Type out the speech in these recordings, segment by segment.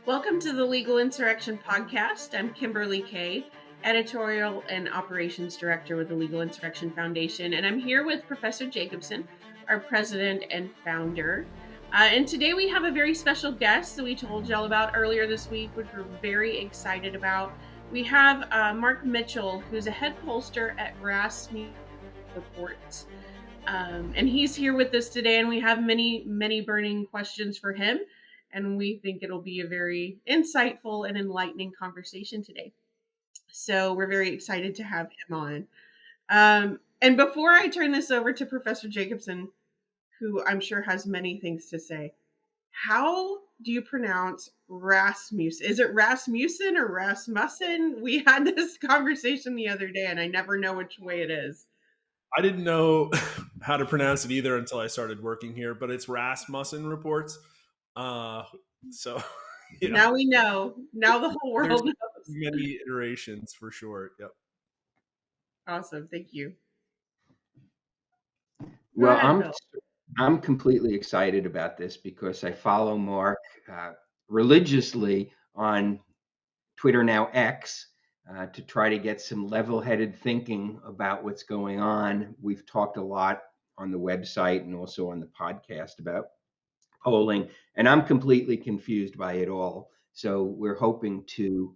Welcome to the Legal Insurrection Podcast. I'm Kimberly Kay, Editorial and Operations Director with the Legal Insurrection Foundation, and I'm here with Professor Jacobson, our president and founder. And today we have a very special guest that we told y'all about earlier this week, which we're very excited about. We have Mark Mitchell, who's a head pollster at Rasmussen Reports. And he's here with us today, and we have many burning questions for him. And we think it'll be a very insightful and enlightening conversation today. So we're very excited to have him on. And before I turn this over to Professor Jacobson, who I'm sure has many things to say, how do you pronounce Rasmussen? Is it Rasmussen or Rasmussen? We had this conversation the other day, and I never know which way it is. I didn't know how to pronounce it either until I started working here, but it's Rasmussen Reports. So Now we know. Now the whole world knows. Many iterations for sure. Yep. Awesome. Thank you. Well, I'm completely excited about this because I follow Mark religiously on Twitter, now X, to try to get some level-headed thinking about what's going on. We've talked a lot on the website and also on the podcast about polling, and I'm completely confused by it all. So we're hoping to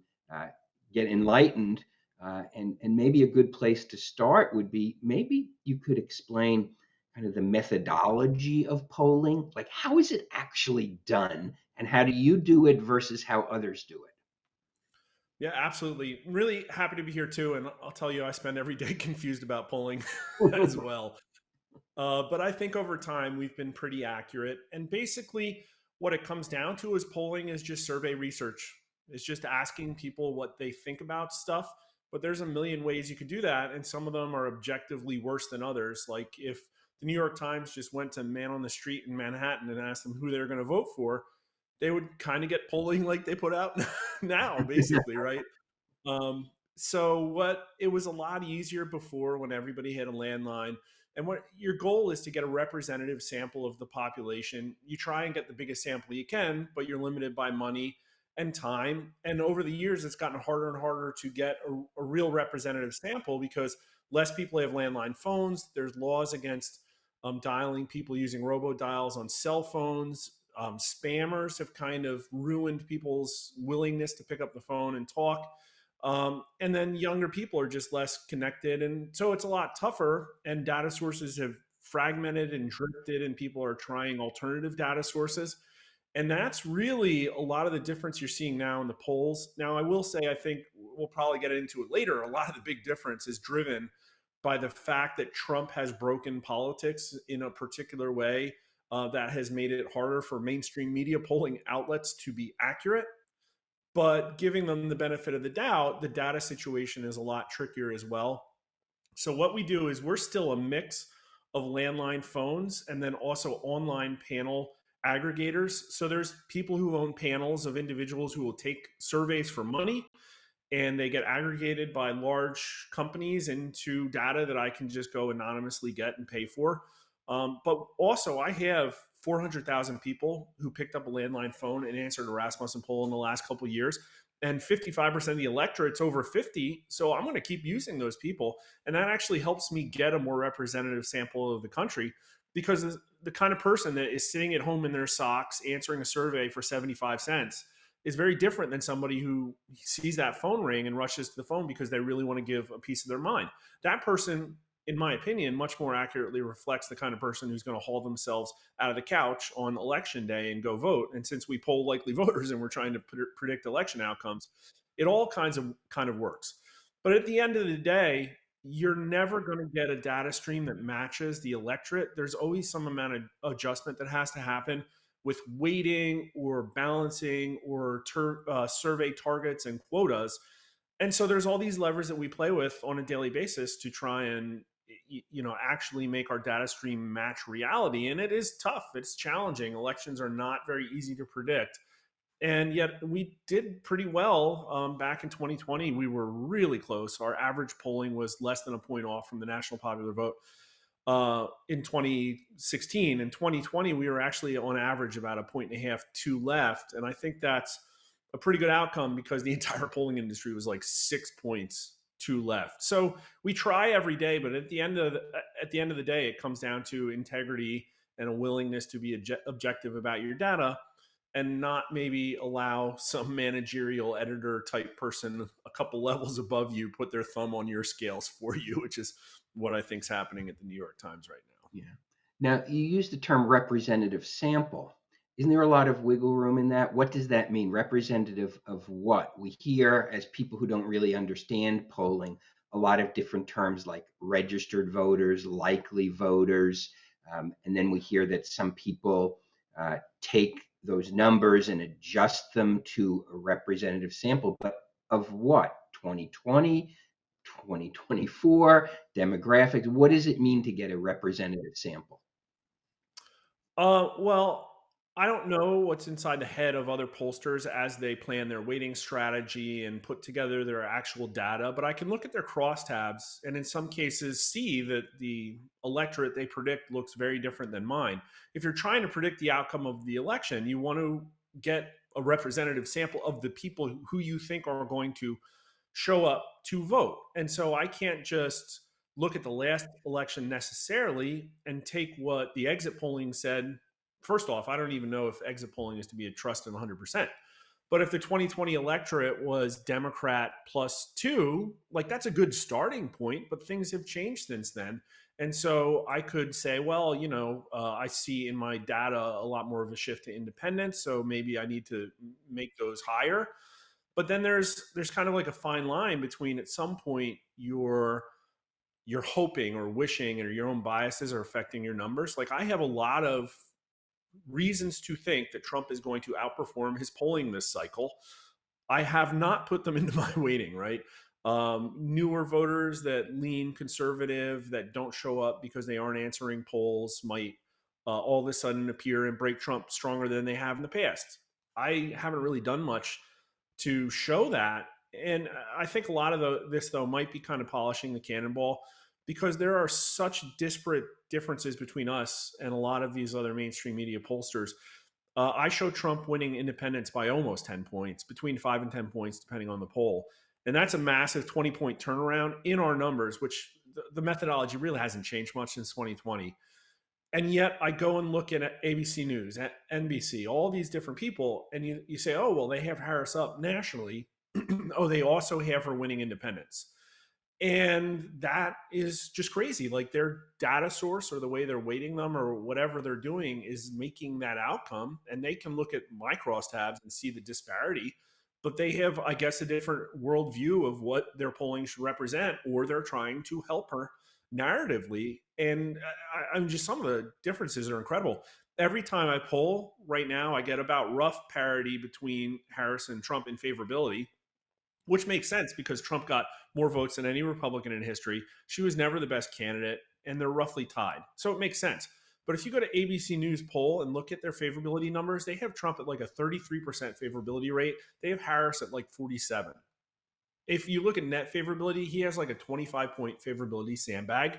get enlightened, and maybe a good place to start would be maybe you could explain kind of the methodology of polling. Like, how is it actually done, and how do you do it versus how others do it? Yeah, absolutely. Really happy to be here too. And I'll tell you, I spend every day confused about polling as well. But I think over time, we've been pretty accurate. And basically, what it comes down to is polling is just survey research. It's just asking people what they think about stuff. But there's a million ways you could do that. And some of them are objectively worse than others. Like if the New York Times just went to man on the street in Manhattan and asked them who they're going to vote for, they would kind of get polling like they put out now, basically, right? So it was a lot easier before when everybody had a landline. And what your goal is to get a representative sample of the population. You try and get the biggest sample you can, but you're limited by money and time. And over the years, it's gotten harder and harder to get a real representative sample because less people have landline phones. There's laws against dialing people using robodials on cell phones. Spammers have kind of ruined people's willingness to pick up the phone and talk. And then younger people are just less connected. And so it's a lot tougher, and data sources have fragmented and drifted, and people are trying alternative data sources. And that's really a lot of the difference you're seeing now in the polls. Now, I will say, I think we'll probably get into it later. A lot of the big difference is driven by the fact that Trump has broken politics in a particular way that has made it harder for mainstream media polling outlets to be accurate. But giving them the benefit of the doubt, the data situation is a lot trickier as well. So what we do is we're still a mix of landline phones and then also online panel aggregators. So there's people who own panels of individuals who will take surveys for money, and they get aggregated by large companies into data that I can just go anonymously get and pay for. But also I have 400,000 people who picked up a landline phone and answered a Rasmussen poll in the last couple of years. And 55% of the electorate's over 50. So I'm going to keep using those people. And that actually helps me get a more representative sample of the country, because the kind of person that is sitting at home in their socks answering a survey for 75 cents is very different than somebody who sees that phone ring and rushes to the phone because they really want to give a piece of their mind. That person, in my opinion, much more accurately reflects the kind of person who's going to haul themselves out of the couch on election day and go vote. And since we poll likely voters and we're trying to predict election outcomes, it all kind of works. But at the end of the day, you're never going to get a data stream that matches the electorate. There's always some amount of adjustment that has to happen with weighting or balancing or survey targets and quotas. And so there's all these levers that we play with on a daily basis to try and actually make our data stream match reality. And it is tough. It's challenging. Elections are not very easy to predict. And yet we did pretty well back in 2020. We were really close. Our average polling was less than a point off from the national popular vote in 2016. In 2020, we were actually on average about a point and a half to left. And I think that's a pretty good outcome because the entire polling industry was like 6 points to left. So we try every day, but at the end of the day, it comes down to integrity and a willingness to be objective about your data, and not maybe allow some managerial editor type person a couple levels above you put their thumb on your scales for you, which is what I think is happening at the New York Times right now. Yeah. Now, you use the term representative sample. Isn't there a lot of wiggle room in that? What does that mean? Representative of what? We hear, as people who don't really understand polling, a lot of different terms like registered voters, likely voters. And then we hear that some people take those numbers and adjust them to a representative sample. But of what? 2020, 2024, demographics? What does it mean to get a representative sample? Well, I don't know what's inside the head of other pollsters as they plan their weighting strategy and put together their actual data, but I can look at their crosstabs and in some cases see that the electorate they predict looks very different than mine. If you're trying to predict the outcome of the election, you want to get a representative sample of the people who you think are going to show up to vote. And so I can't just look at the last election necessarily and take what the exit polling said. First off, I don't even know if exit polling is to be trusted 100%. But if the 2020 electorate was Democrat +2, like that's a good starting point, but things have changed since then. And so I could say, well, I see in my data a lot more of a shift to independents, so maybe I need to make those higher. But then there's kind of like a fine line between at some point you're hoping or wishing or your own biases are affecting your numbers. Like I have a lot of reasons to think that Trump is going to outperform his polling this cycle. I have not put them into my weighting, right? Newer voters that lean conservative, that don't show up because they aren't answering polls, might all of a sudden appear and break Trump stronger than they have in the past. I haven't really done much to show that. And I think a lot of this, though, might be kind of polishing the cannonball because there are such disparate differences between us and a lot of these other mainstream media pollsters. I show Trump winning independents by almost 10 points, between 5 and 10 points, depending on the poll. And that's a massive 20-point turnaround in our numbers, which the methodology really hasn't changed much since 2020. And yet I go and look at ABC News, at NBC, all these different people, and you say, oh, well, they have Harris up nationally. Oh, they also have her winning independents. And that is just crazy. Like their data source or the way they're weighting them or whatever they're doing is making that outcome. And they can look at my crosstabs and see the disparity, but they have, I guess, a different worldview of what their polling should represent, or they're trying to help her narratively. And I'm just, some of the differences are incredible. Every time I poll right now, I get about rough parity between Harris and Trump in favorability, which makes sense because Trump got more votes than any Republican in history. She was never the best candidate, and they're roughly tied. So it makes sense. But if you go to ABC News poll and look at their favorability numbers, they have Trump at like a 33% favorability rate. They have Harris at like 47. If you look at net favorability, he has like a 25-point favorability sandbag.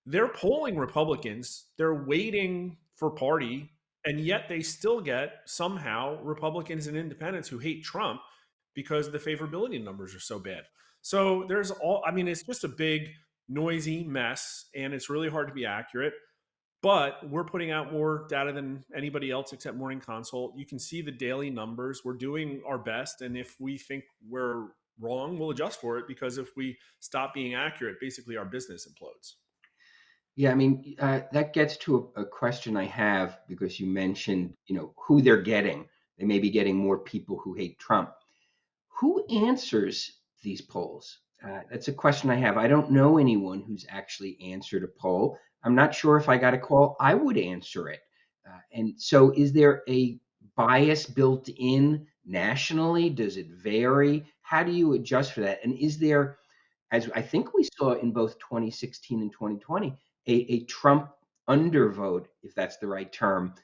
They're polling Republicans. They're waiting for party, and yet they still get somehow Republicans and independents who hate Trump because the favorability numbers are so bad. So it's just a big noisy mess, and it's really hard to be accurate. But we're putting out more data than anybody else except Morning Consult. You can see the daily numbers. We're doing our best. And if we think we're wrong, we'll adjust for it, because if we stop being accurate, basically our business implodes. Yeah, I mean, that gets to a question I have, because you mentioned, who they're getting. They may be getting more people who hate Trump. Who answers these polls? That's a question I have. I don't know anyone who's actually answered a poll. I'm not sure if I got a call, I would answer it. And so is there a bias built in nationally? Does it vary? How do you adjust for that? And is there, as I think we saw in both 2016 and 2020, a Trump undervote, if that's the right term,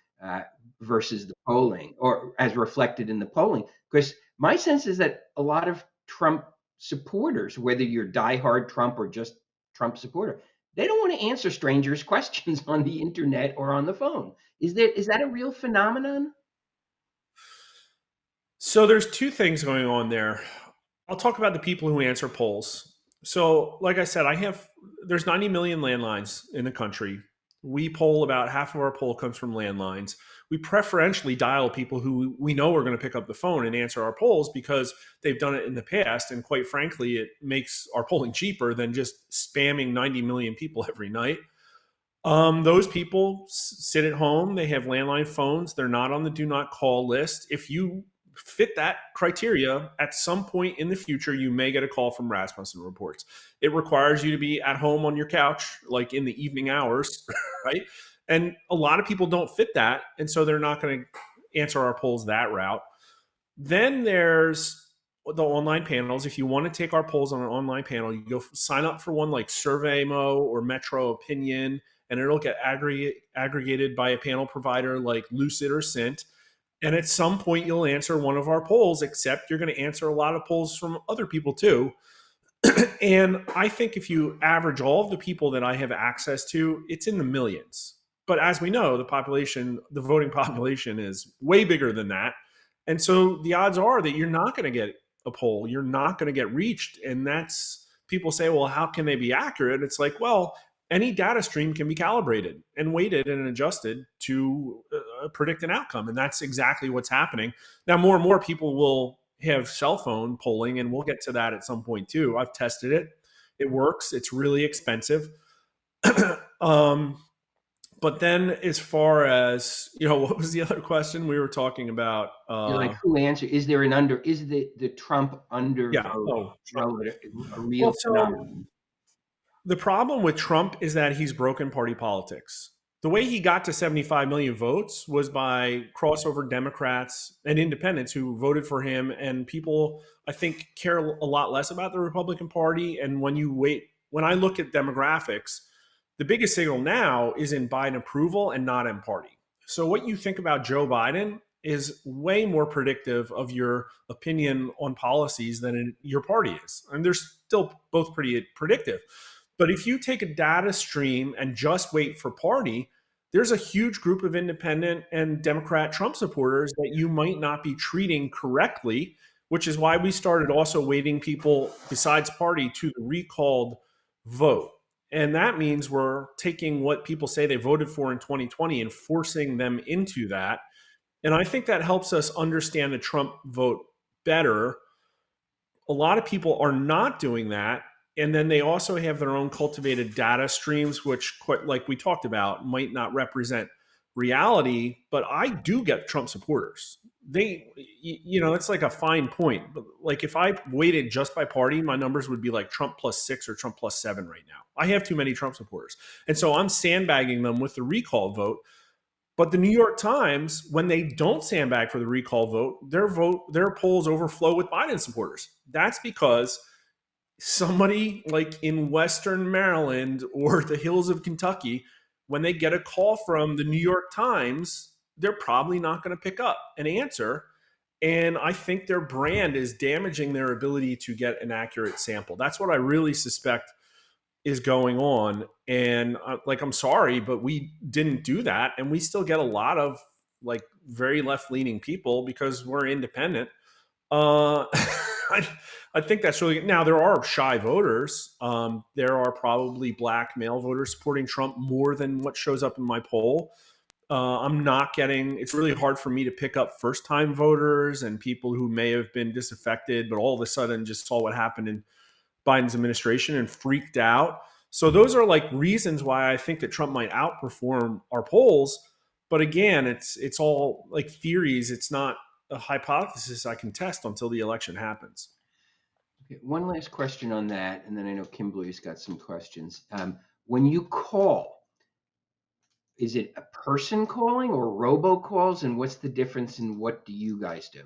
versus the polling, or as reflected in the polling? Because my sense is that a lot of Trump supporters, whether you're diehard Trump or just Trump supporter, they don't want to answer strangers' questions on the internet or on the phone. Is that a real phenomenon? So there's two things going on there. I'll talk about the people who answer polls. So, like I said, there's 90 million landlines in the country. We poll about half of our poll comes from landlines. We preferentially dial people who we know are going to pick up the phone and answer our polls because they've done it in the past. And quite frankly, it makes our polling cheaper than just spamming 90 million people every night. Those people sit at home. They have landline phones. They're not on the do not call list. If you fit that criteria, at some point in the future, you may get a call from Rasmussen Reports. It requires you to be at home on your couch, like in the evening hours, right? And a lot of people don't fit that. And so they're not going to answer our polls that route. Then there's the online panels. If you want to take our polls on an online panel, you go sign up for one like SurveyMo or Metro Opinion, and it'll get aggregated by a panel provider like Lucid or Cint. And at some point, you'll answer one of our polls, except you're going to answer a lot of polls from other people too. And I think if you average all of the people that I have access to, it's in the millions. But as we know, the voting population is way bigger than that. And so the odds are that you're not going to get a poll. You're not going to get reached. And people say, well, how can they be accurate? It's like, well, any data stream can be calibrated and weighted and adjusted to predict an outcome. And that's exactly what's happening. Now, more and more people will have cell phone polling, and we'll get to that at some point too. I've tested it. It works. It's really expensive. But then as far as, what was the other question we were talking about? Like who answered? Is the Trump undervote a real phenomenon? The problem with Trump is that he's broken party politics. The way he got to 75 million votes was by crossover Democrats and independents who voted for him. And people, I think, care a lot less about the Republican Party. And when I look at demographics, the biggest signal now is in Biden approval and not in party. So what you think about Joe Biden is way more predictive of your opinion on policies than your party is. And they're still both pretty predictive. But if you take a data stream and just wait for party, there's a huge group of independent and Democrat Trump supporters that you might not be treating correctly, which is why we started also weighting people besides party to the recalled vote. And that means we're taking what people say they voted for in 2020 and forcing them into that. And I think that helps us understand the Trump vote better. A lot of people are not doing that. And then they also have their own cultivated data streams, which, quite like we talked about, might not represent reality. But I do get Trump supporters. It's like a fine point. But like if I weighted just by party, my numbers would be like Trump +6 or Trump +7 right now. I have too many Trump supporters. And so I'm sandbagging them with the recall vote. But the New York Times, when they don't sandbag for the recall vote, their polls overflow with Biden supporters. That's because somebody like in Western Maryland or the hills of Kentucky, when they get a call from the New York Times, they're probably not going to pick up an answer. And I think their brand is damaging their ability to get an accurate sample. That's what I really suspect is going on. And I'm sorry, but we didn't do that. And we still get a lot of like very left-leaning people because we're independent. I think that's really, now there are shy voters. There are probably black male voters supporting Trump more than what shows up in my poll. It's really hard for me to pick up first-time voters and people who may have been disaffected, but all of a sudden just saw what happened in Biden's administration and freaked out. So those are like reasons why I think that Trump might outperform our polls. But again, it's all like theories. It's not a hypothesis I can test until the election happens. Okay, one last question on that, and then I know Kimberly's got some questions. When you call, is it a person calling or robocalls, and what's the difference and what do you guys do?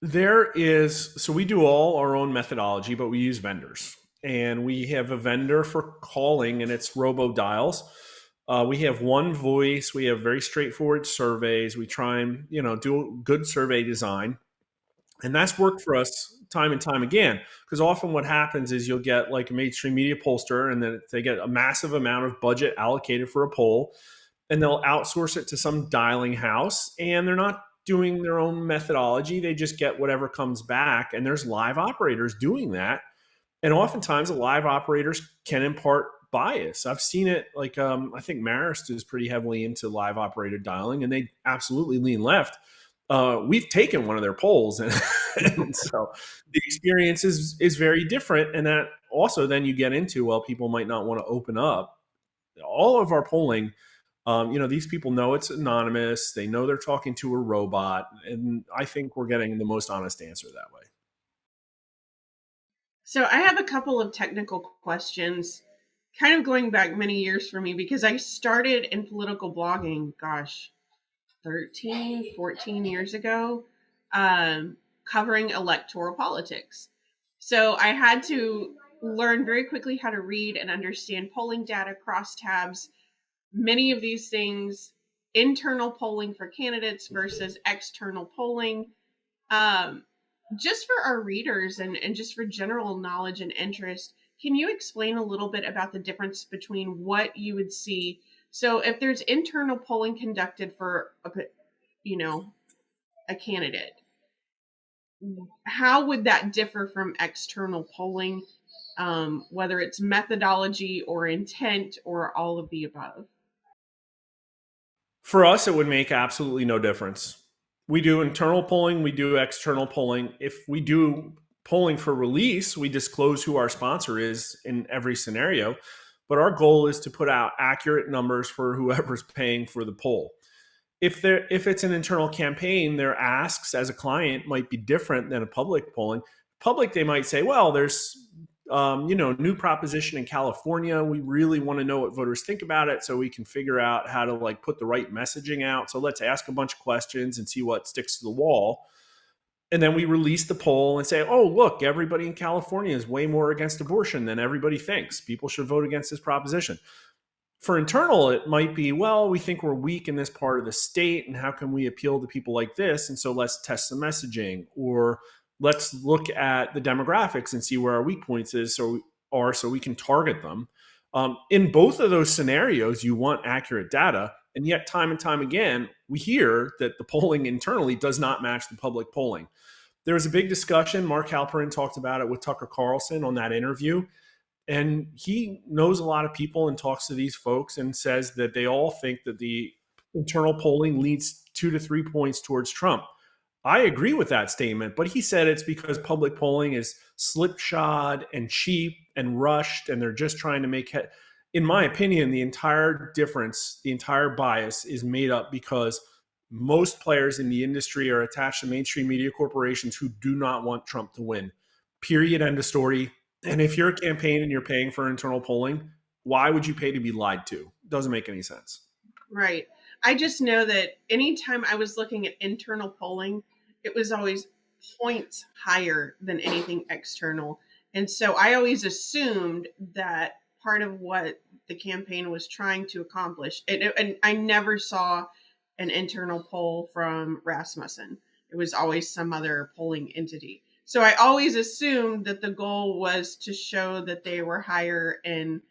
So we do all our own methodology, but we use vendors. And we have a vendor for calling, and it's robo-dials. We have one voice. We have very straightforward surveys. We try and do a good survey design. And that's worked for us time and time again, because often what happens is you'll get like a mainstream media pollster, and then they get a massive amount of budget allocated for a poll, and they'll outsource it to some dialing house, and they're not doing their own methodology. They just get whatever comes back, and there's live operators doing that. And oftentimes the live operators can impart bias. I've seen it like, I think Marist is pretty heavily into live operator dialing, and they absolutely lean left. We've taken one of their polls, and, and so the experience is very different. And that also then you get into, well, people might not want to open up. All of our polling, these people know it's anonymous. They know they're talking to a robot. And I think we're getting the most honest answer that way. So I have a couple of technical questions, kind of going back many years for me, because I started in political blogging, 13, 14 years ago, covering electoral politics. So I had to learn very quickly how to read and understand polling data, crosstabs, many of these things, internal polling for candidates versus external polling. Just for our readers and just for general knowledge and interest, can you explain a little bit about the difference between what you would see? So if there's internal polling conducted for a candidate, how would that differ from external polling, whether it's methodology or intent or all of the above? For us, it would make absolutely no difference. We do internal polling, we do external polling. If we do polling for release, we disclose who our sponsor is in every scenario. But our goal is to put out accurate numbers for whoever's paying for the poll. If it's an internal campaign, their asks as a client might be different than a public polling. Public, they might say, well, there's new proposition in California. We really want to know what voters think about it so we can figure out how to put the right messaging out. So let's ask a bunch of questions and see what sticks to the wall. And then we release the poll and say, oh, look, everybody in California is way more against abortion than everybody thinks. People should vote against this proposition. For internal, it might be, well, we think we're weak in this part of the state, and how can we appeal to people like this? And so let's test the messaging, or let's look at the demographics and see where our weak points so we can target them. In both of those scenarios, you want accurate data, and yet time and time again, we hear that the polling internally does not match the public polling. There was a big discussion. Mark Halperin talked about it with Tucker Carlson on that interview. And he knows a lot of people and talks to these folks and says that they all think that the internal polling leads 2 to 3 points towards Trump. I agree with that statement, but he said it's because public polling is slipshod and cheap and rushed, and they're just trying to make it. In my opinion, the entire difference, the entire bias is made up because most players in the industry are attached to mainstream media corporations who do not want Trump to win. Period. End of story. And if you're a campaign and you're paying for internal polling, why would you pay to be lied to? Doesn't make any sense. Right. I just know that anytime I was looking at internal polling, it was always points higher than anything external. And so I always assumed that part of what the campaign was trying to accomplish, and I never saw an internal poll from Rasmussen. It was always some other polling entity. So I always assumed that the goal was to show that they were higher in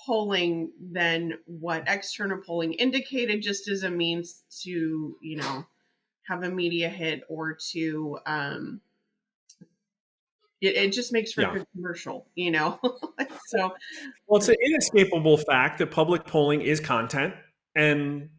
polling than what external polling indicated, just as a means to, have a media hit or to, it just makes for a good commercial, So, well, it's an inescapable fact that public polling is content, and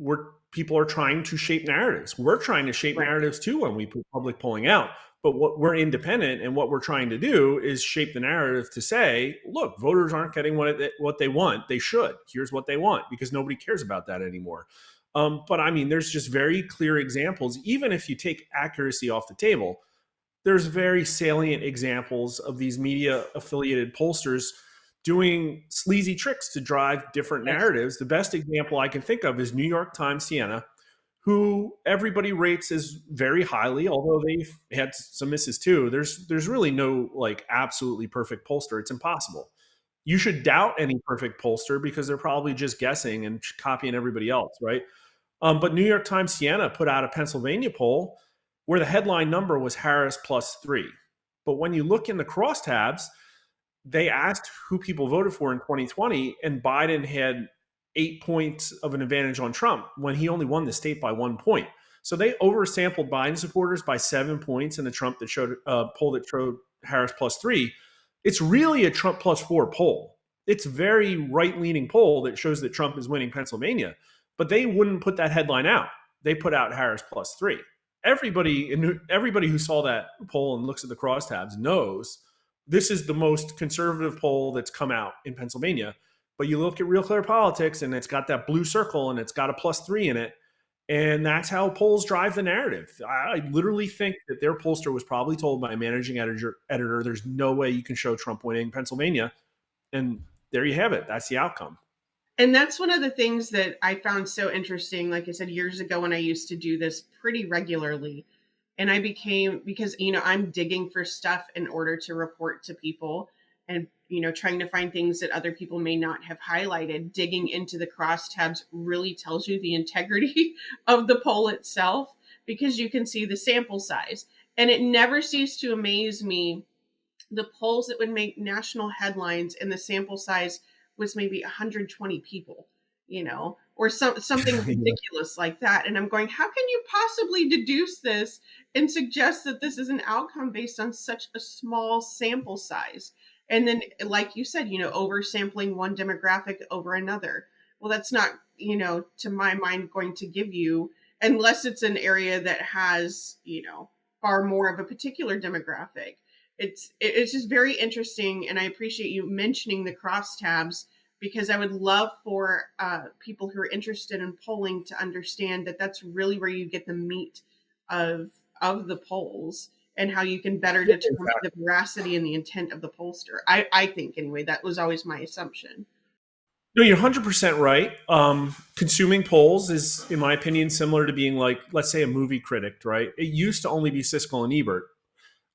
people are trying to shape narratives. We're trying to shape narratives too when we put public polling out. But we're independent, and what we're trying to do is shape the narrative to say, look, voters aren't getting what they want. They should. Here's what they want, because nobody cares about that anymore. But I mean, there's just very clear examples. Even if you take accuracy off the table, there's very salient examples of these media-affiliated pollsters doing sleazy tricks to drive different narratives. The best example I can think of is New York Times Siena, who everybody rates as very highly, although they've had some misses too. There's really no absolutely perfect pollster. It's impossible. You should doubt any perfect pollster because they're probably just guessing and copying everybody else, right? But New York Times Siena put out a Pennsylvania poll where the headline number was Harris +3. But when you look in the crosstabs, they asked who people voted for in 2020, and Biden had 8 points of an advantage on Trump when he only won the state by 1 point. So they oversampled Biden supporters by 7 points in the Trump that showed poll that showed Harris +3. It's really a Trump +4 poll. It's very right-leaning poll that shows that Trump is winning Pennsylvania, but they wouldn't put that headline out. They put out Harris +3. Everybody who saw that poll and looks at the crosstabs knows this is the most conservative poll that's come out in Pennsylvania. But you look at Real Clear Politics, and it's got that blue circle, and it's got a +3 in it, and that's how polls drive the narrative. I literally think that their pollster was probably told by a managing editor, there's no way you can show Trump winning Pennsylvania, and there you have it. That's the outcome. And that's one of the things that I found so interesting. Like I said, years ago when I used to do this pretty regularly, and I became, because, I'm digging for stuff in order to report to people and, trying to find things that other people may not have highlighted. Digging into the crosstabs really tells you the integrity of the poll itself, because you can see the sample size. And it never ceased to amaze me, the polls that would make national headlines and the sample size was maybe 120 people, or something ridiculous like that. And I'm going, how can you possibly deduce this and suggest that this is an outcome based on such a small sample size? And then, like you said, oversampling one demographic over another. Well, that's not, to my mind, going to give you, unless it's an area that has, far more of a particular demographic. It's just very interesting, and I appreciate you mentioning the crosstabs, because I would love for people who are interested in polling to understand that that's really where you get the meat of the polls, and how you can better determine the veracity and the intent of the pollster. I think, anyway, that was always my assumption. No, you're 100% right. Consuming polls is, in my opinion, similar to being like, let's say, a movie critic, right? It used to only be Siskel and Ebert.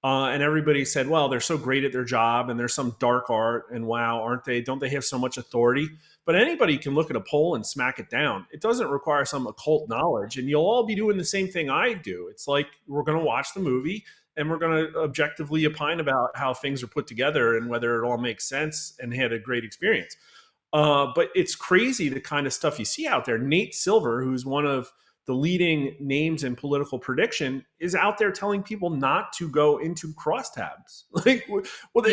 And everybody said, well, they're so great at their job, and there's some dark art, and wow, aren't they? Don't they have so much authority? But anybody can look at a poll and smack it down. It doesn't require some occult knowledge, and you'll all be doing the same thing I do. It's like, we're going to watch the movie, and we're going to objectively opine about how things are put together and whether it all makes sense, and had a great experience. But it's crazy the kind of stuff you see out there. Nate Silver, who's one of the leading names in political prediction, is out there telling people not to go into crosstabs. What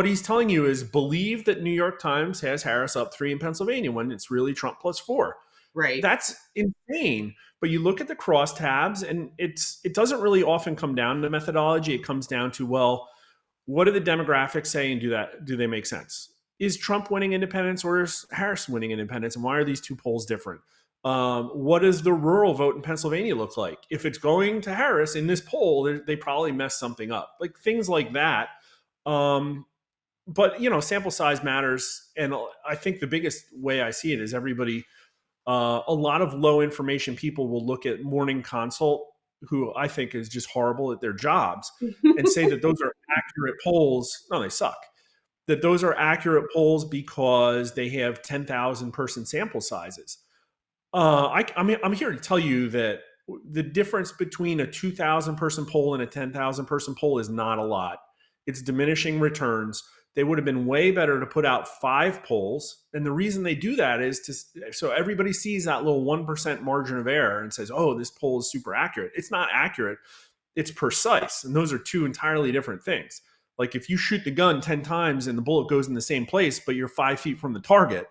he's telling you is, believe that New York Times has Harris up 3 in Pennsylvania when it's really Trump +4. Right. That's insane. But you look at the crosstabs, and it doesn't really often come down to methodology. It comes down to, well, what do the demographics say, and do they make sense? Is Trump winning independents, or is Harris winning independents? And why are these two polls different? What does the rural vote in Pennsylvania look like? If it's going to Harris in this poll, they probably messed something up. Like things like that. But, sample size matters. And I think the biggest way I see it is everybody, a lot of low information people will look at Morning Consult, who I think is just horrible at their jobs, and say that those are accurate polls. No, they suck. That those are accurate polls because they have 10,000 person sample sizes. I'm here to tell you that the difference between a 2,000 person poll and a 10,000 person poll is not a lot. It's diminishing returns. They would have been way better to put out 5 polls. And the reason they do that is so everybody sees that little 1% margin of error and says, oh, this poll is super accurate. It's not accurate. It's precise. And those are two entirely different things. Like if you shoot the gun 10 times and the bullet goes in the same place, but you're 5 feet from the target,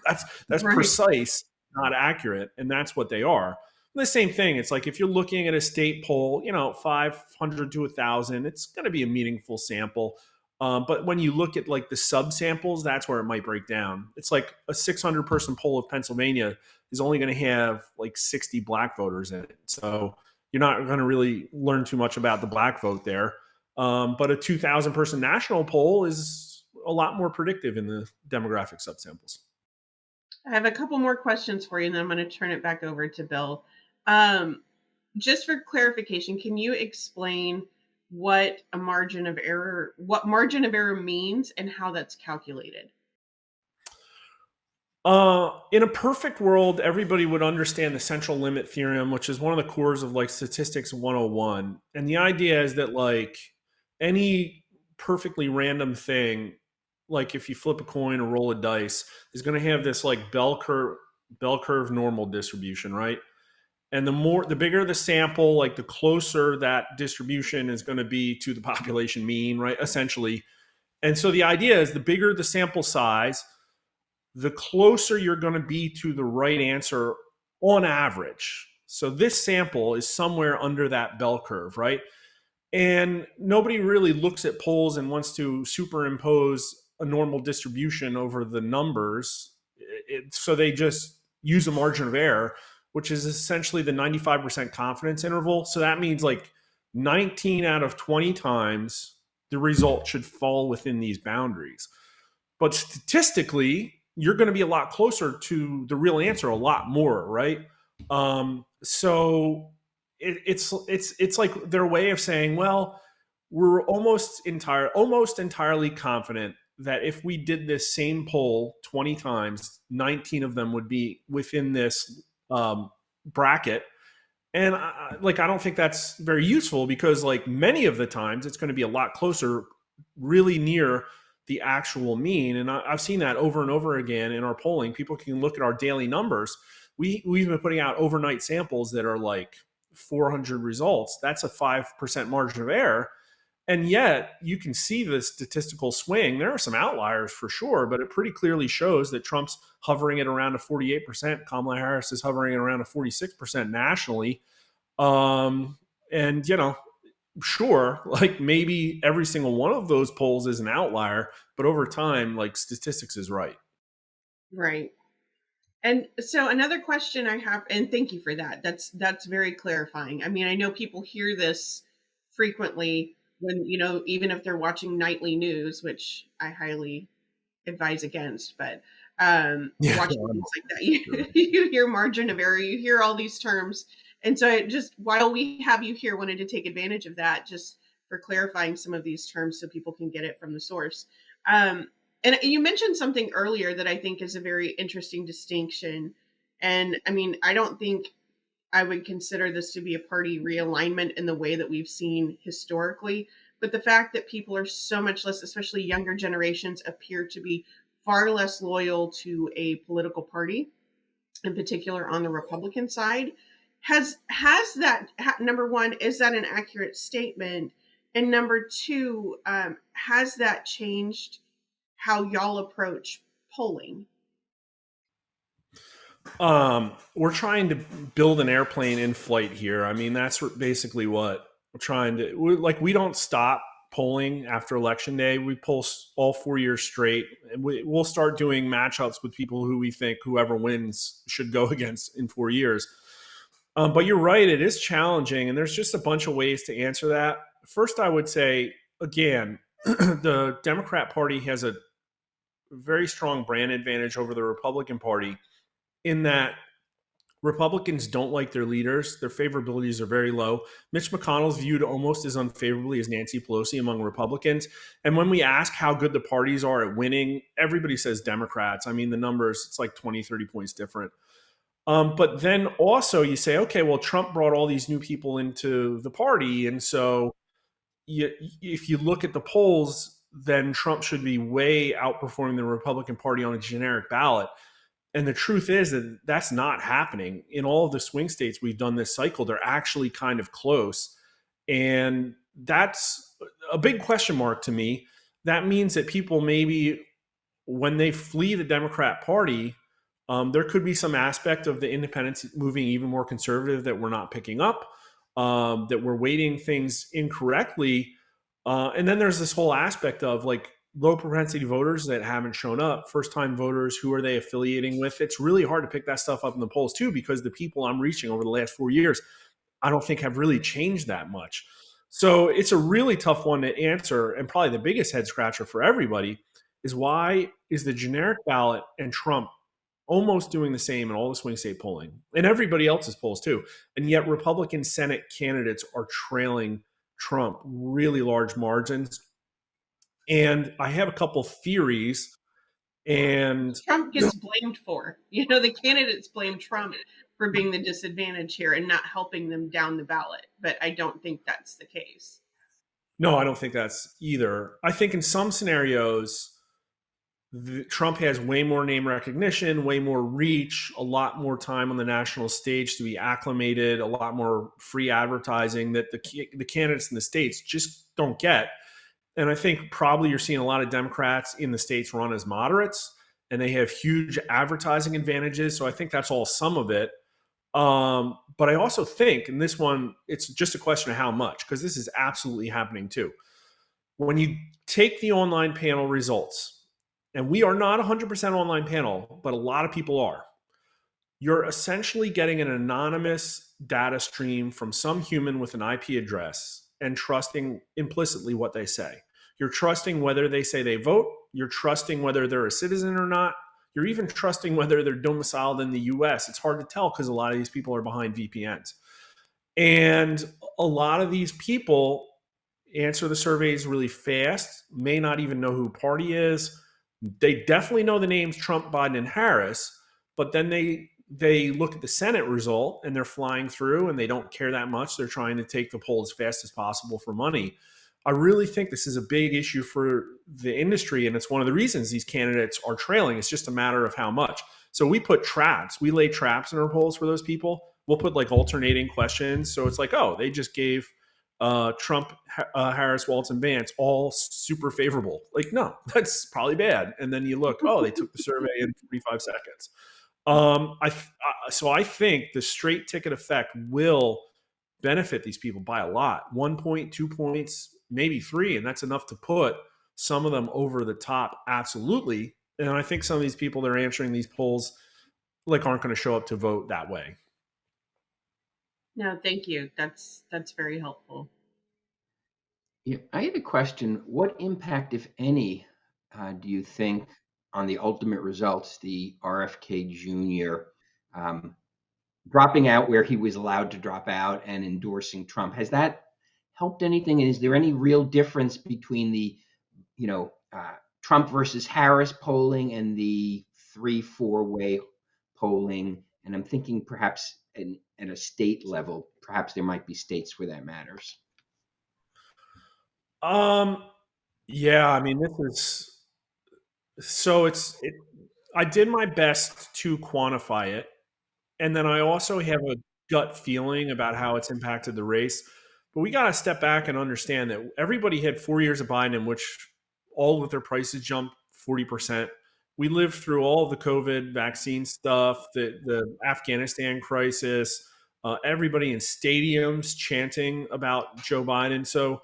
that's right. Precise, not accurate. And that's what they are. And the same thing. It's like if you're looking at a state poll, 500 to 1,000, it's going to be a meaningful sample. But when you look at like the subsamples, that's where it might break down. It's like a 600 person poll of Pennsylvania is only going to have like 60 black voters in it. So you're not going to really learn too much about the black vote there. But a 2,000 person national poll is a lot more predictive in the demographic subsamples. I have a couple more questions for you, and then I'm going to turn it back over to Bill. Just for clarification, can you explain what margin of error means and how that's calculated? In a perfect world, everybody would understand the central limit theorem, which is one of the cores of like statistics 101. And the idea is that like any perfectly random thing, like if you flip a coin or roll a dice, is going to have this like bell curve normal distribution, right? And the bigger the sample, like the closer that distribution is going to be to the population mean, right? Essentially. And so the idea is the bigger the sample size, the closer you're going to be to the right answer on average. So this sample is somewhere under that bell curve, right? And nobody really looks at polls and wants to superimpose a normal distribution over the numbers. So they just use a margin of error, which is essentially the 95% confidence interval. So that means like 19 out of 20 times the result should fall within these boundaries. But statistically, you're going to be a lot closer to the real answer, a lot more, right? So it's like their way of saying, well, we're almost entirely confident that if we did this same poll 20 times, 19 of them would be within this bracket. And I don't think that's very useful, because like many of the times it's going to be a lot closer, really near the actual mean. And I've seen that over and over again in our polling. People can look at our daily numbers. We've been putting out overnight samples that are like 400 results. That's a 5% margin of error. And yet you can see the statistical swing. There are some outliers for sure, but it pretty clearly shows that Trump's hovering at around a 48%. Kamala Harris is hovering at around a 46% nationally. And, sure, like maybe every single one of those polls is an outlier, but over time, like statistics is right. Right. And so another question I have, and thank you for that. That's very clarifying. I mean, I know people hear this frequently when, even if they're watching nightly news, which I highly advise against, but watching things like that, you hear margin of error, you hear all these terms. And so it just, while we have you here, wanted to take advantage of that, just for clarifying some of these terms so people can get it from the source. And you mentioned something earlier that I think is a very interesting distinction. And I mean, I don't think I would consider this to be a party realignment in the way that we've seen historically. But the fact that people are so much less, especially younger generations, appear to be far less loyal to a political party, in particular on the Republican side, has that, number one, is that an accurate statement? And number two, has that changed how y'all approach polling? We're trying to build an airplane in flight here. I mean, that's basically what we're trying to. We don't stop polling after election day. We poll all 4 years straight, and we'll start doing matchups with people who we think whoever wins should go against in 4 years. But you're right, it is challenging, and there's just a bunch of ways to answer that. First, I would say, again, the Democrat Party has a very strong brand advantage over the Republican Party in that Republicans don't like their leaders. Their favorabilities are very low. Mitch McConnell's viewed almost as unfavorably as Nancy Pelosi among Republicans. And when we ask how good the parties are at winning, everybody says Democrats. I mean, the numbers, it's like 20, 30 points different. But then also you say, okay, well, Trump brought all these new people into the party. And so if you look at the polls, then Trump should be way outperforming the Republican Party on a generic ballot. And the truth is that that's not happening. In all of the swing states we've done this cycle, they're actually kind of close. And that's a big question mark to me. That means that people maybe, when they flee the Democrat Party, there could be some aspect of the independents moving even more conservative that we're not picking up, that we're weighting things incorrectly. And then there's this whole aspect of like low propensity voters that haven't shown up, first time voters, who are they affiliating with? It's really hard to pick that stuff up in the polls too, because the people I'm reaching over the last 4 years, I don't think have really changed that much. So it's a really tough one to answer. And probably the biggest head scratcher for everybody is, why is the generic ballot and Trump almost doing the same in all the swing state polling and everybody else's polls too? And yet Republican Senate candidates are trailing Trump really large margins. And I have a couple theories. And Trump gets blamed for, the candidates blame Trump for being the disadvantage here and not helping them down the ballot. But I don't think that's the case. No, I don't think that's either. I think in some scenarios, Trump has way more name recognition, way more reach, a lot more time on the national stage to be acclimated, a lot more free advertising that the candidates in the states just don't get. And I think probably you're seeing a lot of Democrats in the states run as moderates, and they have huge advertising advantages. So I think that's all some of it. But I also think, and this one, it's just a question of how much, because this is absolutely happening too. When you take the online panel results, and we are not 100% online panel, but a lot of people are, you're essentially getting an anonymous data stream from some human with an IP address and trusting implicitly what they say. You're trusting whether they say they vote. You're trusting whether they're a citizen or not. You're even trusting whether they're domiciled in the US. It's hard to tell because a lot of these people are behind VPNs. And a lot of these people answer the surveys really fast, may not even know who party is. They definitely know the names Trump, Biden, and Harris, but then they look at the Senate result and they're flying through and they don't care that much. They're trying to take the poll as fast as possible for money. I really think this is a big issue for the industry, and it's one of the reasons these candidates are trailing. It's just a matter of how much. So we put traps. We lay traps in our polls for those people. We'll put like alternating questions. So it's like, oh, they just gave Trump, Harris, Walz, and Vance all super favorable. Like, no, that's probably bad. And then you look, oh, they took the survey in 45 seconds. So I think the straight ticket effect will benefit these people by a lot. 1 point, 2 points, maybe 3, and that's enough to put some of them over the top. Absolutely. And I think some of these people that are answering these polls like aren't going to show up to vote that way. No, thank you. That's very helpful. Yeah, I had a question. What impact, if any, do you think on the ultimate results, the RFK Jr. Dropping out where he was allowed to drop out and endorsing Trump, has that helped anything? And is there any real difference between the, Trump versus Harris polling and the 3-4-way polling? And I'm thinking perhaps at a state level, perhaps there might be states where that matters. Yeah, I mean, I did my best to quantify it. And then I also have a gut feeling about how it's impacted the race. But we got to step back and understand that everybody had 4 years of Biden in which all of their prices jumped 40%. We lived through all of the COVID vaccine stuff, the Afghanistan crisis, everybody in stadiums chanting about Joe Biden. So,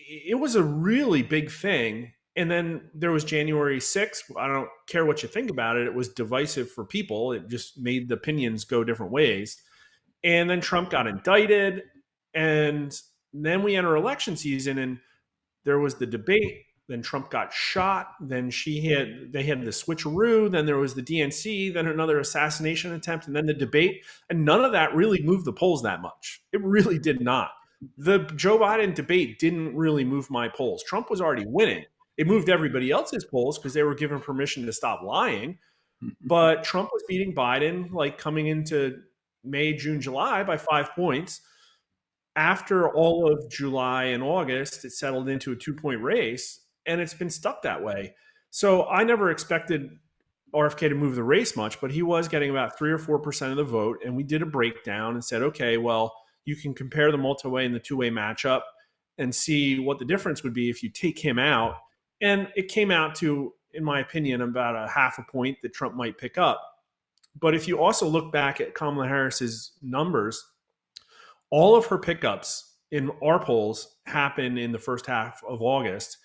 it was a really big thing. And then there was January 6th. I don't care what you think about it. It was divisive for people. It just made the opinions go different ways. And then Trump got indicted. And then we enter election season and there was the debate. Then Trump got shot. Then they had the switcheroo. Then there was the DNC, then another assassination attempt, and then the debate. And none of that really moved the polls that much. It really did not. The Joe Biden debate didn't really move my polls. Trump was already winning. It moved everybody else's polls because they were given permission to stop lying. But Trump was beating Biden like coming into May, June, July by 5 points. After all of July and August, it settled into a 2-point race, and it's been stuck that way. So I never expected RFK to move the race much, but he was getting about 3 or 4% of the vote. And we did a breakdown and said, okay, well, you can compare the multi-way and the two-way matchup and see what the difference would be if you take him out. And it came out to, in my opinion, about a 0.5 point that Trump might pick up. But if you also look back at Kamala Harris's numbers, all of her pickups in our polls happen in the first half of August.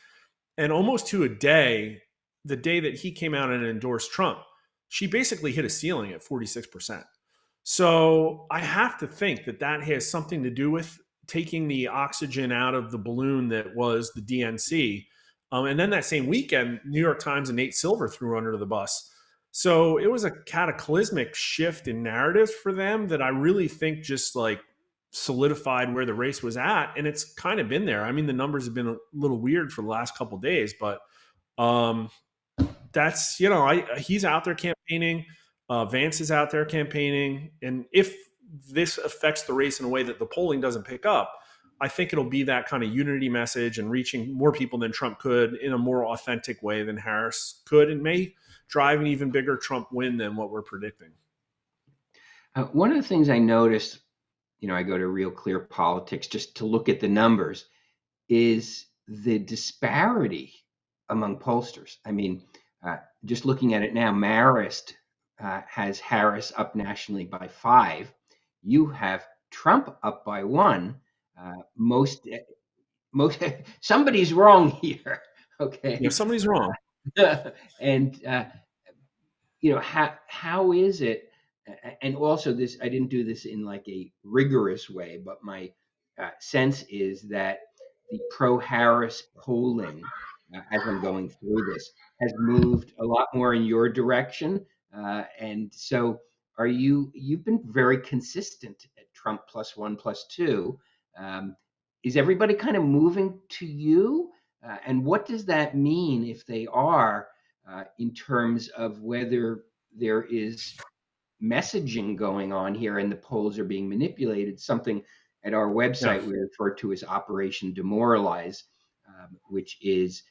And almost to a day, the day that he came out and endorsed Trump, she basically hit a ceiling at 46%. So I have to think that that has something to do with taking the oxygen out of the balloon that was the DNC. And then that same weekend, New York Times and Nate Silver threw her under the bus. So it was a cataclysmic shift in narrative for them that I really think just like solidified where the race was at. And it's kind of been there. I mean, the numbers have been a little weird for the last couple of days, but that's, he's out there campaigning. Vance is out there campaigning. And if this affects the race in a way that the polling doesn't pick up, I think it'll be that kind of unity message and reaching more people than Trump could in a more authentic way than Harris could, and may drive an even bigger Trump win than what we're predicting. One of the things I noticed, I go to Real Clear Politics just to look at the numbers, is the disparity among pollsters. I mean, just looking at it now, Marist has Harris up nationally by 5. You have Trump up by 1. Most somebody's wrong here. Okay. Yeah, somebody's wrong. And how is it? And also, this, I didn't do this in like a rigorous way, but my sense is that the pro-Harris polling, as I'm going through this, has moved a lot more in your direction. And so, you've been very consistent at Trump +1, +2. Is everybody kind of moving to you? And what does that mean if they are, in terms of whether there is messaging going on here and the polls are being manipulated? Something at our website we refer to as Operation Demoralize, which is,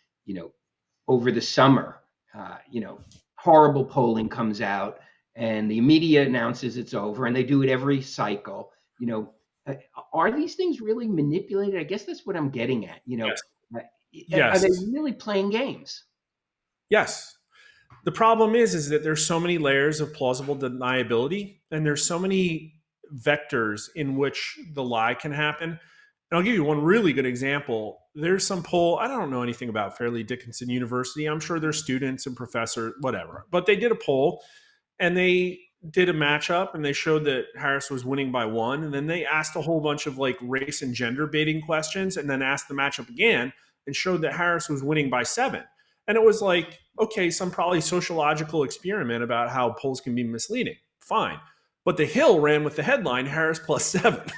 over the summer, horrible polling comes out and the media announces it's over, and they do it every cycle. Are these things really manipulated? I guess that's what I'm getting at. Yes. Are they really playing games? Yes. The problem is that there's so many layers of plausible deniability, and there's so many vectors in which the lie can happen. And I'll give you one really good example. There's some poll, I don't know anything about Fairleigh Dickinson University. I'm sure there's students and professors, whatever. But they did a poll, and they did a matchup, and they showed that Harris was winning by 1. And then they asked a whole bunch of like race and gender baiting questions, and then asked the matchup again and showed that Harris was winning by 7. And it was like, okay, some probably sociological experiment about how polls can be misleading. Fine. But The Hill ran with the headline, Harris +7.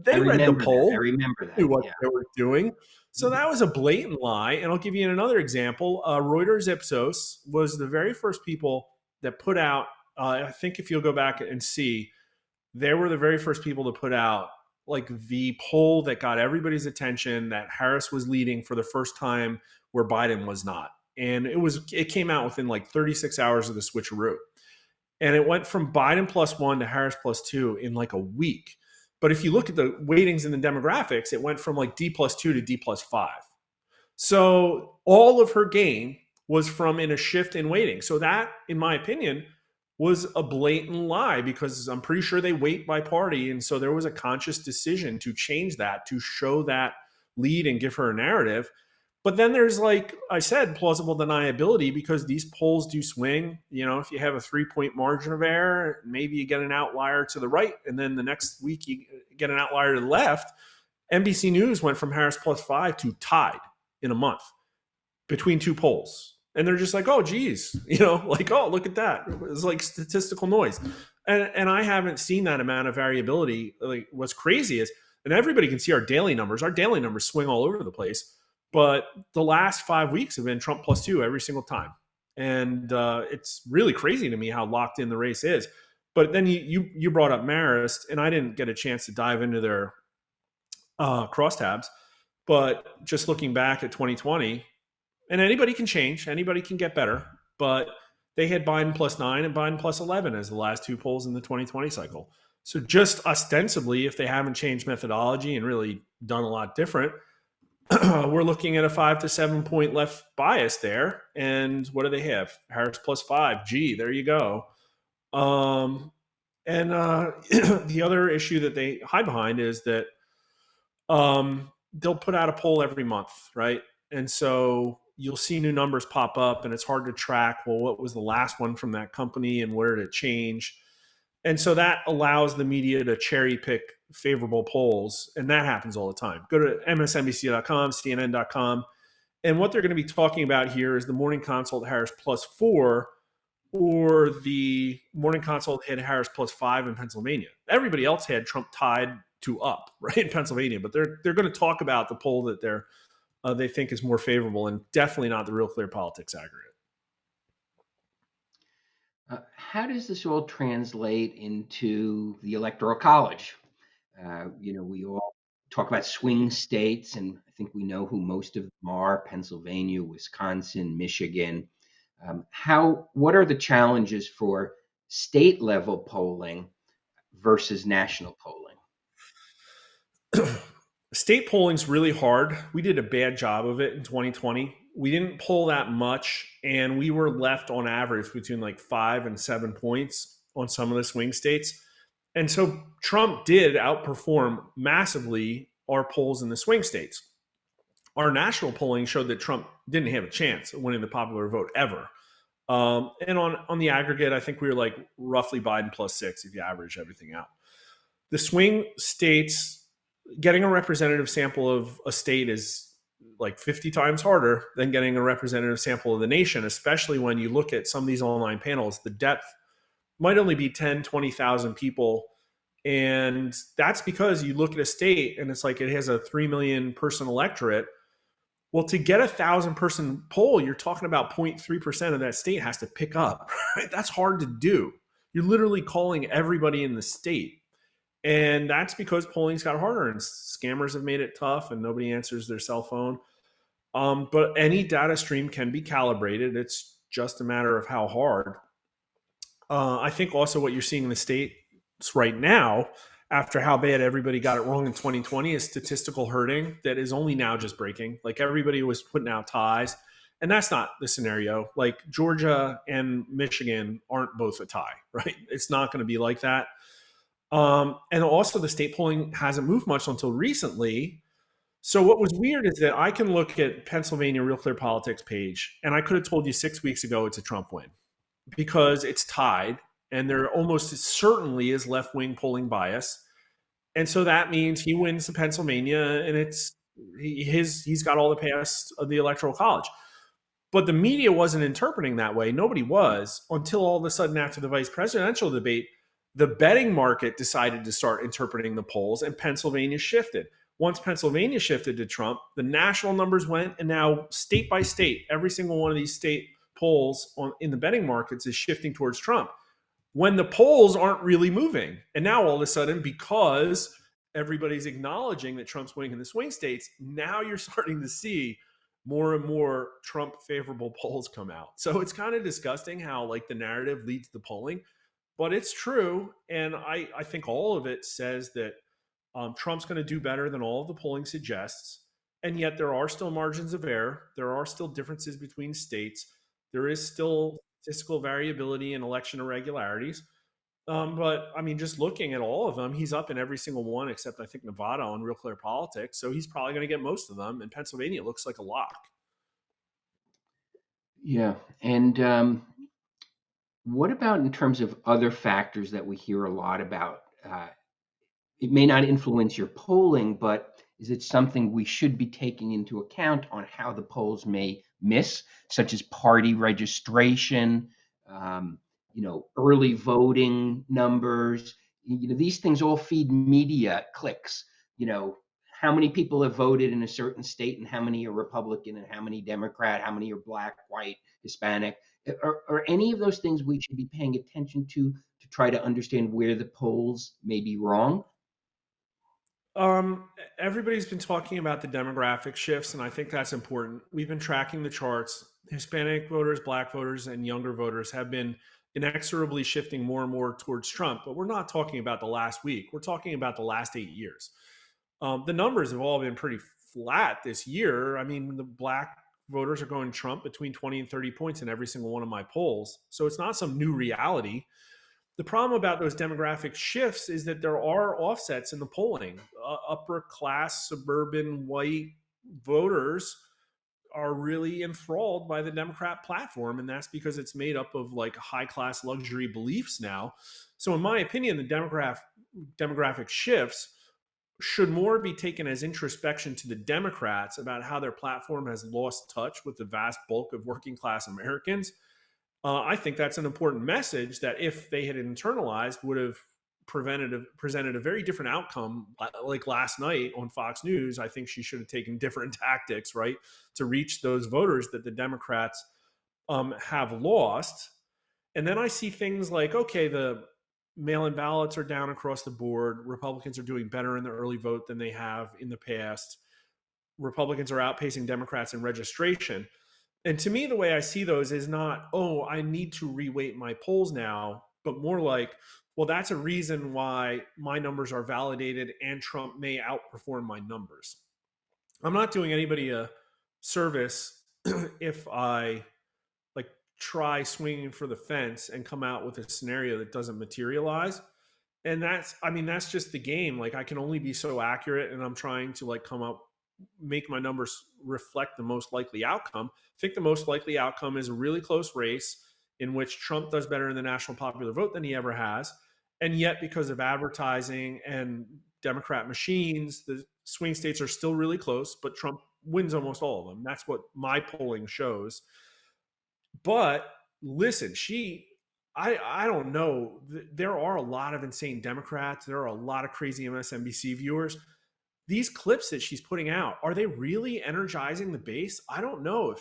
They read the poll. I remember that. Knew what they were doing. So that was a blatant lie. And I'll give you another example. Reuters Ipsos was the very first people that put out, I think if you'll go back and see, they were the very first people to put out like the poll that got everybody's attention, that Harris was leading for the first time where Biden was not. And it came out within like 36 hours of the switcheroo. And it went from Biden +1 to Harris +2 in like a week. But if you look at the weightings and the demographics, it went from like D +2 to D +5. So all of her gain was from in a shift in weighting. So that, in my opinion, was a blatant lie, because I'm pretty sure they weight by party. And so there was a conscious decision to change that, to show that lead and give her a narrative. But then there's, like I said, plausible deniability, because these polls do swing. If you have a 3-point margin of error, maybe you get an outlier to the right, and then the next week you get an outlier to the left. NBC News went from Harris +5 to tied in a month between two polls. And they're just like, oh, geez, like, oh, look at that. It's like statistical noise. And I haven't seen that amount of variability. Like, what's crazy is, and everybody can see our daily numbers swing all over the place. But the last 5 weeks have been Trump +2 every single time. And it's really crazy to me how locked in the race is. But then you brought up Marist, and I didn't get a chance to dive into their crosstabs. But just looking back at 2020, and anybody can change, anybody can get better, but they had Biden +9 and Biden +11 as the last 2 polls in the 2020 cycle. So just ostensibly, if they haven't changed methodology and really done a lot different, we're looking at a 5 to 7 point left bias there. And what do they have? Harris +5. Gee, there you go. The other issue that they hide behind is that they'll put out a poll every month, right? And so you'll see new numbers pop up, and it's hard to track, well, what was the last one from that company and where did it change? And so that allows the media to cherry pick favorable polls, and that happens all the time. Go to MSNBC.com, CNN.com, and what they're going to be talking about here is the morning consult Harris +4, or the morning consult had Harris +5 in Pennsylvania. Everybody else had Trump tied to up, right, in Pennsylvania, but they're going to talk about the poll that they think is more favorable, and definitely not the Real Clear Politics aggregate. How does this all translate into the Electoral College? We all talk about swing states, and I think we know who most of them are: Pennsylvania, Wisconsin, Michigan. What are the challenges for state level polling versus national polling? State polling's really hard. We did a bad job of it in 2020. We didn't poll that much, and we were left on average between like 5 and 7 points on some of the swing states. And so Trump did outperform massively our polls in the swing states. Our national polling showed that Trump didn't have a chance of winning the popular vote ever. And on the aggregate, I think we were like roughly Biden +6 if you average everything out. The swing states, getting a representative sample of a state is like 50 times harder than getting a representative sample of the nation, especially when you look at some of these online panels. The depth might only be 10, 20,000 people. And that's because you look at a state and it's like it has a 3 million person electorate. Well, to get 1,000 person poll, you're talking about 0.3% of that state has to pick up. Right? That's hard to do. You're literally calling everybody in the state. And that's because polling's got harder and scammers have made it tough and nobody answers their cell phone. But any data stream can be calibrated. It's just a matter of how hard. I think also what you're seeing in the states right now, after how bad everybody got it wrong in 2020, is statistical herding that is only now just breaking. Like everybody was putting out ties. And that's not the scenario. Like Georgia and Michigan aren't both a tie, right? It's not going to be like that. And also the state polling hasn't moved much until recently. So what was weird is that I can look at Pennsylvania Real Clear Politics page, and I could have told you 6 weeks ago it's a Trump win because it's tied, and there almost certainly is left-wing polling bias. And so that means he wins the Pennsylvania, and he's got all the pass of the Electoral College. But the media wasn't interpreting that way. Nobody was until all of a sudden after the vice presidential debate, the betting market decided to start interpreting the polls, and Pennsylvania shifted. Once Pennsylvania shifted to Trump, the national numbers went, and now state by state, every single one of these state polls in the betting markets is shifting towards Trump when the polls aren't really moving. And now all of a sudden, because everybody's acknowledging that Trump's winning in the swing states, now you're starting to see more and more Trump favorable polls come out. So it's kind of disgusting how like the narrative leads the polling, but it's true. And I think all of it says that Trump's going to do better than all of the polling suggests. And yet there are still margins of error. There are still differences between states. There is still statistical variability and election irregularities. But I mean, just looking at all of them, he's up in every single one except I think Nevada on Real Clear Politics. So he's probably going to get most of them. And Pennsylvania looks like a lock. Yeah. And what about in terms of other factors that we hear a lot about? It may not influence your polling, but is it something we should be taking into account on how the polls may miss, such as party registration, early voting numbers? These things all feed media clicks. How many people have voted in a certain state and how many are Republican and how many Democrat, how many are Black, white, Hispanic? Are any of those things we should be paying attention to try to understand where the polls may be wrong? Everybody's been talking about the demographic shifts, and I think that's important. We've been tracking the charts. Hispanic voters, Black voters, and younger voters have been inexorably shifting more and more towards Trump, but we're not talking about the last week. We're talking about the last 8 years. The numbers have all been pretty flat this year. I mean, the Black voters are going Trump between 20 and 30 points in every single one of my polls. So it's not some new reality. The problem about those demographic shifts is that there are offsets in the polling. Upper class, suburban, white voters are really enthralled by the Democrat platform. And that's because it's made up of like high class luxury beliefs now. So in my opinion, the demographic shifts should more be taken as introspection to the Democrats about how their platform has lost touch with the vast bulk of working class Americans. I think that's an important message that if they had internalized would have presented a very different outcome. Like last night on Fox News, I think she should have taken different tactics, right, to reach those voters that the Democrats have lost. And then I see things like, okay, the mail-in ballots are down across the board. Republicans are doing better in the early vote than they have in the past. Republicans are outpacing Democrats in registration. And to me, the way I see those is not, oh, I need to reweight my polls now, but more like, well, that's a reason why my numbers are validated and Trump may outperform my numbers. I'm not doing anybody a service if I like try swinging for the fence and come out with a scenario that doesn't materialize. And that's just the game. Like, I can only be so accurate, and I'm trying to like make my numbers reflect the most likely outcome. I think the most likely outcome is a really close race in which Trump does better in the national popular vote than he ever has. And yet, because of advertising and Democrat machines, the swing states are still really close, but Trump wins almost all of them. That's what my polling shows. But listen, I don't know. There are a lot of insane Democrats. There are a lot of crazy MSNBC viewers. These clips that she's putting out, are they really energizing the base? I don't know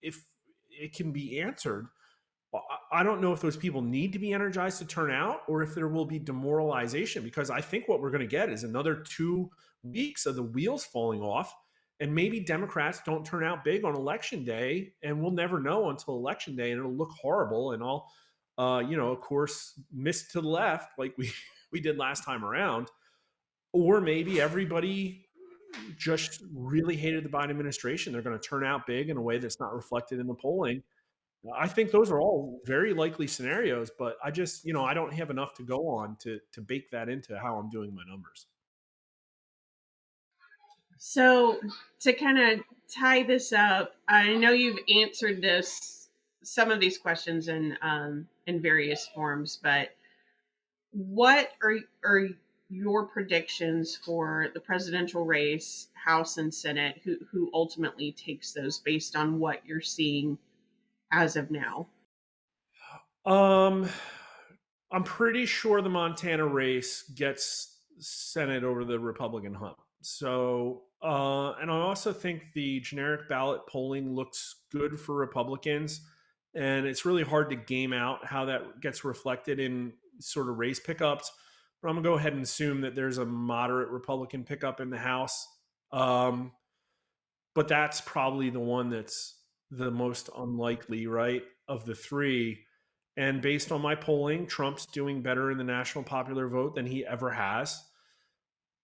if it can be answered. I don't know if those people need to be energized to turn out, or if there will be demoralization, because I think what we're going to get is another 2 weeks of the wheels falling off, and maybe Democrats don't turn out big on election day, and we'll never know until election day, and it'll look horrible, and I'll, of course, miss to the left like we did last time around. Or maybe everybody just really hated the Biden administration. They're going to turn out big in a way that's not reflected in the polling. I think those are all very likely scenarios, but I just, I don't have enough to go on to bake that into how I'm doing my numbers. So to kind of tie this up, I know you've answered some of these questions in various forms, but what are your predictions for the presidential race, House and Senate, who ultimately takes those based on what you're seeing as of now? I'm pretty sure the Montana race gets Senate over the Republican hump. So, and I also think the generic ballot polling looks good for Republicans, and it's really hard to game out how that gets reflected in sort of race pickups. But I'm gonna go ahead and assume that there's a moderate Republican pickup in the House. But that's probably the one that's the most unlikely, right, of the three. And based on my polling, Trump's doing better in the national popular vote than he ever has.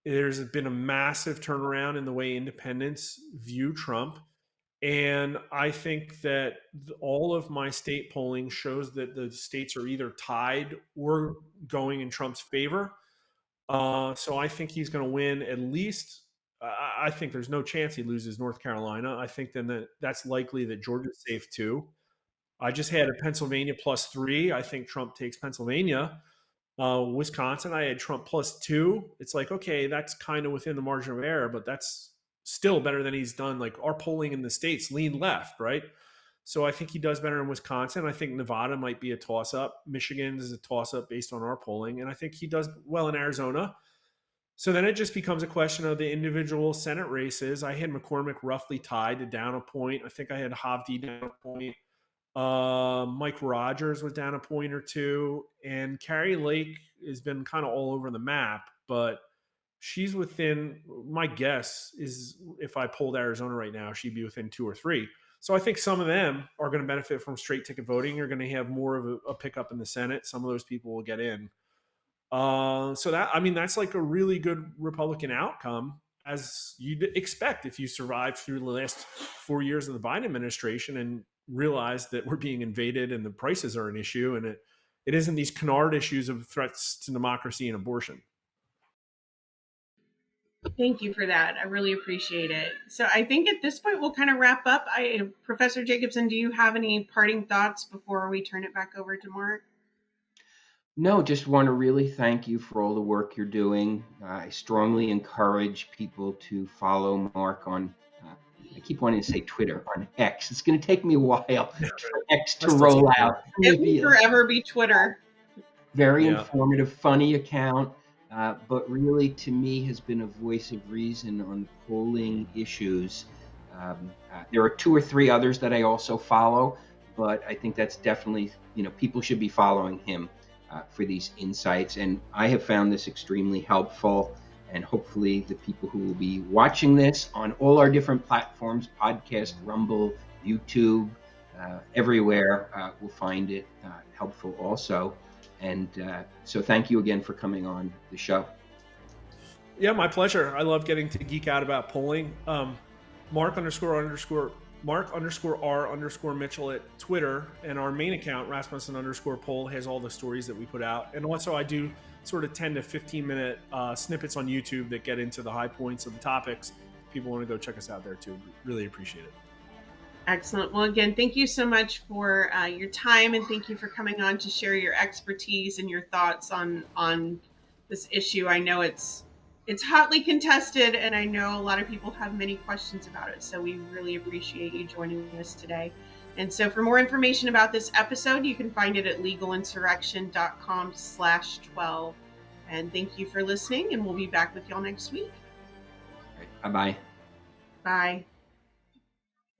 There's been a massive turnaround in the way independents view Trump. And I think that all of my state polling shows that the states are either tied or going in Trump's favor. So I think he's going to win at least. I think there's no chance he loses North Carolina. I think then that's likely that Georgia's safe too. I just had a Pennsylvania +3. I think Trump takes Pennsylvania. Wisconsin, I had Trump +2. It's like, okay, that's kind of within the margin of error, but that's still better than he's done. Like, our polling in the states lean left, right? So I think he does better in Wisconsin. I think Nevada might be a toss-up. Michigan is a toss-up based on our polling. And I think he does well in Arizona. So then it just becomes a question of the individual Senate races. I had McCormick roughly tied to down a point. I think I had Hovde down a point. Mike Rogers was down a point or two. And Carrie Lake has been kind of all over the map. But she's within, my guess is if I polled Arizona right now, she'd be within 2 or 3. So I think some of them are going to benefit from straight ticket voting. You're going to have more of a pickup in the Senate. Some of those people will get in. So that's like a really good Republican outcome, as you'd expect if you survived through the last 4 years of the Biden administration and realize that we're being invaded and the prices are an issue, and it isn't these canard issues of threats to democracy and abortion. Thank you for that. I really appreciate it. So I think at this point we'll kind of wrap up. Professor Jacobson, do you have any parting thoughts before we turn it back over to Mark? No, just want to really thank you for all the work you're doing. I strongly encourage people to follow Mark on, I keep wanting to say Twitter, on X. It's going to take me a while for X to roll out. It will forever be Twitter. Very informative, funny account. But really, to me, has been a voice of reason on polling issues. There are 2 or 3 others that I also follow, but I think that's definitely, people should be following him. for these insights. And I have found this extremely helpful. And hopefully the people who will be watching this on all our different platforms, podcast, Rumble, YouTube, everywhere, will find it helpful also. And so thank you again for coming on the show. Yeah, my pleasure. I love getting to geek out about polling. Mark_R_Mitchell at Twitter, and our main account, Rasmussen_poll, has all the stories that we put out. And also I do sort of 10 to 15 minute snippets on YouTube that get into the high points of the topics. If people want to go check us out there too. Really appreciate it. Excellent. Well, again, thank you so much for your time, and thank you for coming on to share your expertise and your thoughts on this issue. I know it's hotly contested, and I know a lot of people have many questions about it. So we really appreciate you joining us today. And so for more information about this episode, you can find it at legalinsurrection.com/12. And thank you for listening, and we'll be back with y'all next week. Bye-bye. Bye.